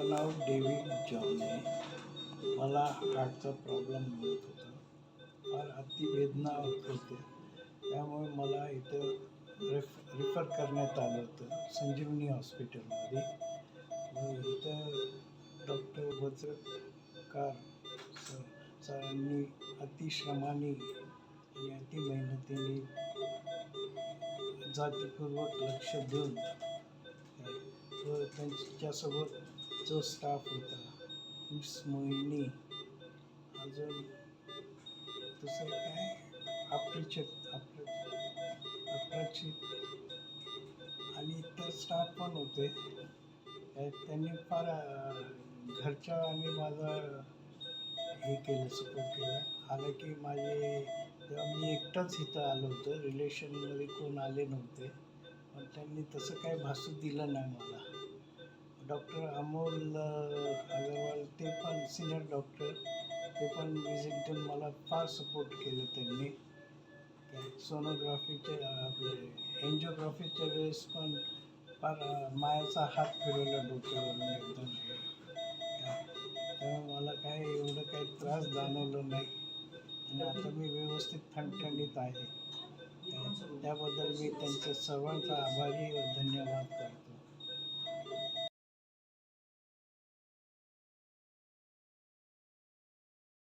नाव David John आहे. मला हार्टचा problem होत होता. फार अतिवेदना होत होते. त्यामुळे मला इथं रिफर करण्यात आलं होतं संजीवनी हॉस्पिटलमध्ये. व इथं डॉक्टर वज्रकार सरांनी अतिश्रमाने आणि अतिमेहनतीने जातीपूर्वक लक्ष देऊन व त्यांच्यासोबत जो स्टाफ होता, मिस मोहिनी, अजून दुसरं काय अप्रचित आणि इतर स्टाफ पण होते. त्यांनी फार घरच्या आणि माझा हे केलं, सपोर्ट केलं. हालाकी तेव्हा मी एकटाच इथं आलो होतो, रिलेशनमध्ये कोण आले नव्हते. पण त्यांनी तसं काही भासू दिलं नाही मला. डॉक्टर अमोल अगरवाल ते पण सिनियर डॉक्टर, ते पण विजिट देऊन मला फार सपोर्ट केलं त्यांनी. सोनोग्राफीच्या एन्जिओग्राफीच्या वेळेस पण फार मायाचा हात फिरवला डोक्यावरून एकदम. त्यामुळे मला काय एवढं काही त्रास जाणवलं नाही आणि आता मी व्यवस्थित ठणठणीत आहे. त्याबद्दल मी त्यांच्या सर्वांचा आभारी व धन्यवाद करतो.